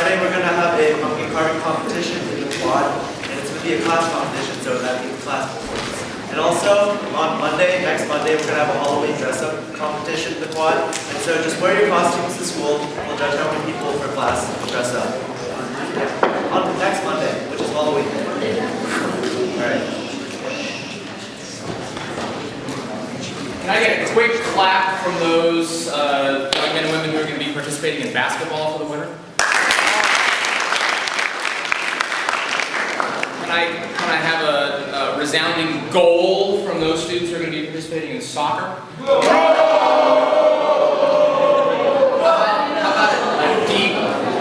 Friday we're going to have a pumpkin carving competition in the quad, and it's going to be a class competition, so that means class performance. And also, on Monday, next Monday, we're going to have a Halloween dress-up competition in the quad, and so just wear your costumes to school. We'll judge how many people for class dress up. On next Monday, which is Halloween. Alright. Can I get a quick clap from those young men and women who are going to be participating in basketball for the winter? Can I have a resounding goal from those students who are going to be participating in soccer? How about a deep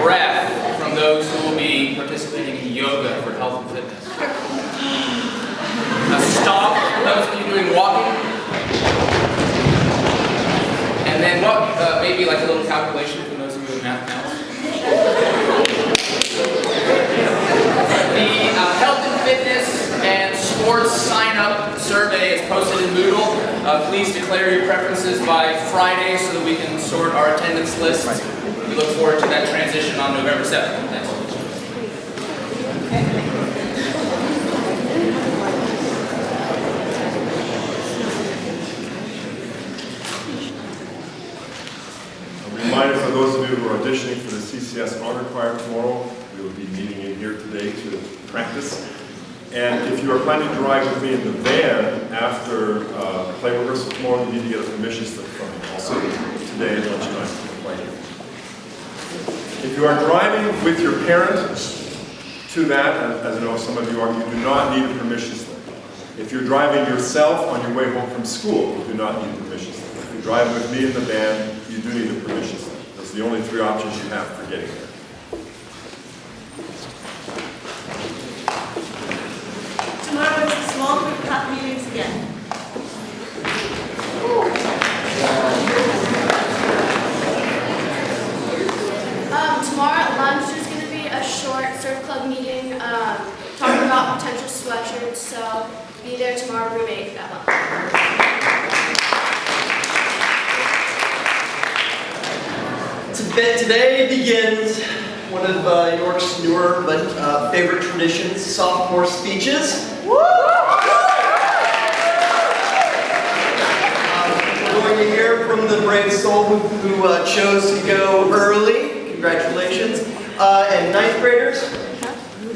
breath from those who will be participating in yoga for health and fitness? A stomp from those of you doing walking? And then what, maybe like a little calculation from those of you in mathematics? The health and fitness and sports sign-up survey is posted in Moodle. Please declare your preferences by Friday so that we can sort our attendance lists. We look forward to that transition on November 7th. Thanks. Reminder for those of you who are auditioning for the CCS Honor Choir tomorrow, we will be meeting in here today to practice. And if you are planning to ride with me in the van after play rehearsal tomorrow, you need to get a permission slip from me also today at lunchtime. If you are driving with your parent to that, as I know some of you are, you do not need a permission slip. If you're driving yourself on your way home from school, you do not need a permission slip. If you drive with me in the van, you do need a permission slip. Those are the only three options you have for getting there. Tomorrow is the small group cup meetings again. Tomorrow at lunch there's going to be a short surf club meeting talking about potential sweatshirts, so be there tomorrow, room 8 at lunch. Today begins one of York's newer but favorite traditions, sophomore speeches. We're going to hear from the brave soul who chose to go early. Congratulations. And ninth graders,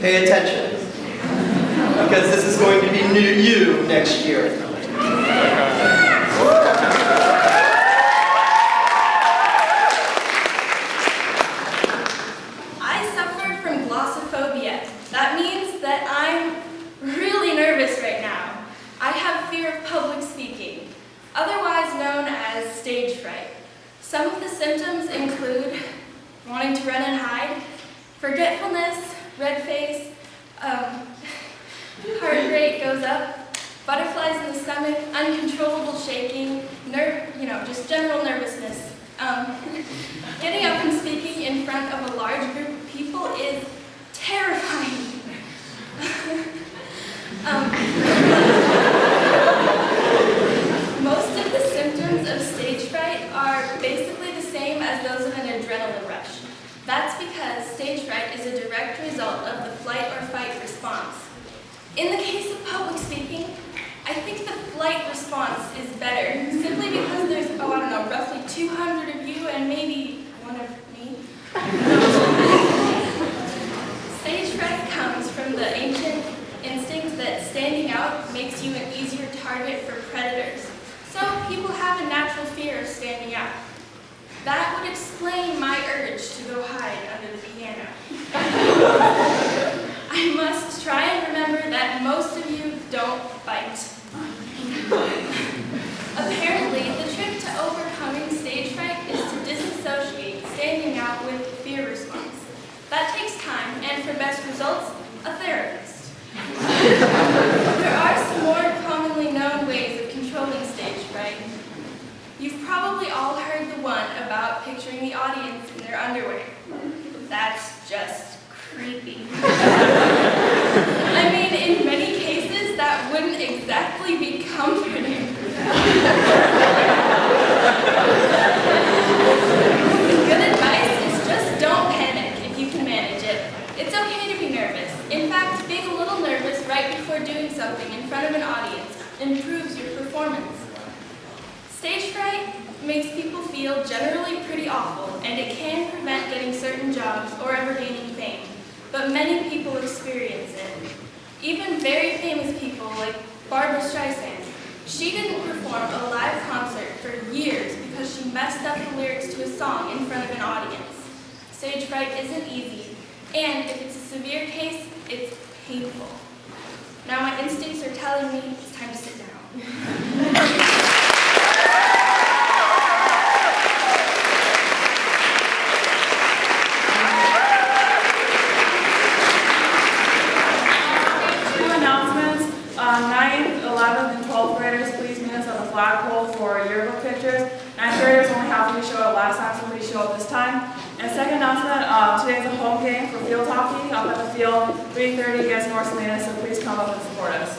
pay attention, because this is going to be you next year. I suffer from glossophobia. That means that I'm really nervous right now. I have fear of public speaking, otherwise known as stage fright. Some of the symptoms include wanting to run and hide, forgetfulness, red face, heart rate goes up, butterflies in the stomach, uncontrollable shaking, just general nervousness. Getting up and speaking in front of a large group of people is terrifying. Most of the symptoms of stage fright are basically the same as those of an adrenaline rush. That's because stage fright is a direct result of the flight or fight response. In the case of public speaking, I think the flight response is better, simply because there's, roughly 200 of you and maybe one of me. Stage fright comes from the ancient instinct that standing out makes you an easier target for predators. So people have a natural fear of standing out. That would explain my urge to go hide under the piano. I must try and remember that most of you don't bite. Apparently, the trick to overcoming stage fright is to disassociate standing out with the fear response. That takes time, and for best results, a therapist. There are some more commonly known ways of controlling stage fright. You've probably all heard the one about picturing the audience in their underwear. That's just creepy. I mean, in many cases, that wouldn't exactly be comforting. Good advice is just don't panic if you can manage. makes people feel generally pretty awful, and it can prevent getting certain jobs or ever gaining fame. But many people experience it. Even very famous people like Barbra Streisand. She didn't perform a live concert for years because she messed up the lyrics to a song in front of an audience. Stage fright isn't easy, and if it's a severe case, it's painful. Now my instincts are telling me it's time to sit down. Flagpole for yearbook pictures. 9th graders only half of you showed up last time, so please show up this time. And second announcement, today's a home game for field hockey up at the field, 3:30 against North Salinas, so please come up and support us.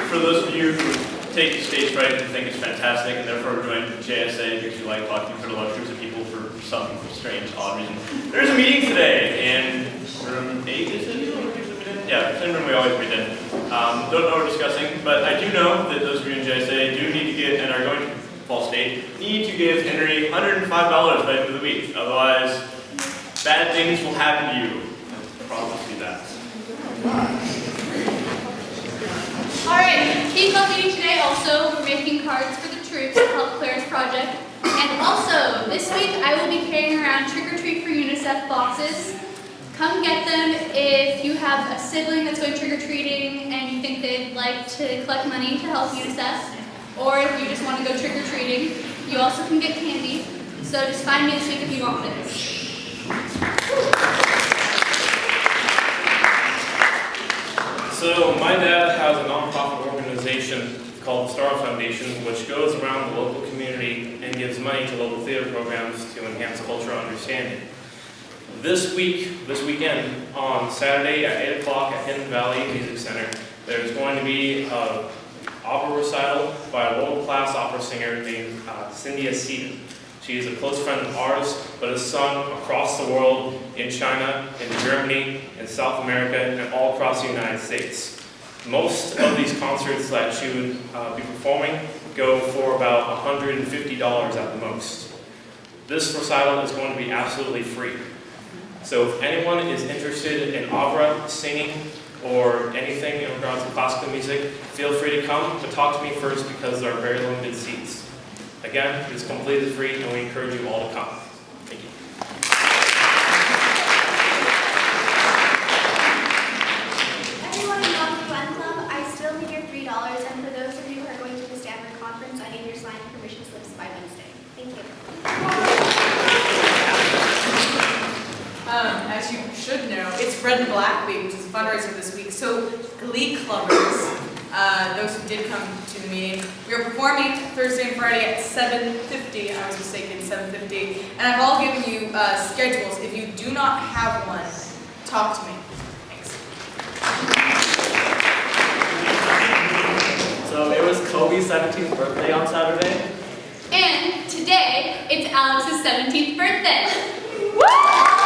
For those of you who take stage fright and think it's fantastic and therefore join JSA because you like hockey for large groups of people for some strange, odd reason, there's a meeting today in room 8, is it? Yeah, same room we always meet in. Don't know what we're discussing, but I do know that those of you in JSA do need to get, and are going to Fall State, need to give Henry $105 by the end of the week. Otherwise, bad things will happen to you. I promise you that. Alright, Keep on meeting today also, we're making cards for the troops to help Claire's project. And also, this week I will be carrying around Trick or Treat for UNICEF boxes. Come get them if you have a sibling that's going trick-or-treating and you think they'd like to collect money to help UNICEF, or if you just want to go trick-or-treating. You also can get candy, so just find me this week if you want it. So my dad has a nonprofit organization called the Star Foundation, which goes around the local community and gives money to local theater programs to enhance cultural understanding. This weekend, on Saturday at 8 o'clock at Hidden Valley Music Center, there's going to be an opera recital by a world-class opera singer named Cindy Asita. She is a close friend of ours, but has sung across the world, in China, in Germany, in South America, and all across the United States. Most of these concerts that she would be performing go for about $150 at the most. This recital is going to be absolutely free. So if anyone is interested in opera, singing, or anything in regards to classical music, feel free to come, but talk to me first because there are very limited seats. Again, it's completely free and we encourage you all to come. Thank you. Everyone in Mountain Glen Club, I still need your $3, and for those of you who are going to the Stanford conference, I need your signed permission slips by Wednesday. Thank you. As you should know, it's Red and Black Week, which is a fundraiser this week. So Glee Clubbers, those who did come to the meeting, we are performing Thursday and Friday at 7:50. I was mistaken, 7:50. And I've all given you schedules. If you do not have one, talk to me. Thanks. So it was Kobe's 17th birthday on Saturday. And today, it's Alex's 17th birthday. Woo!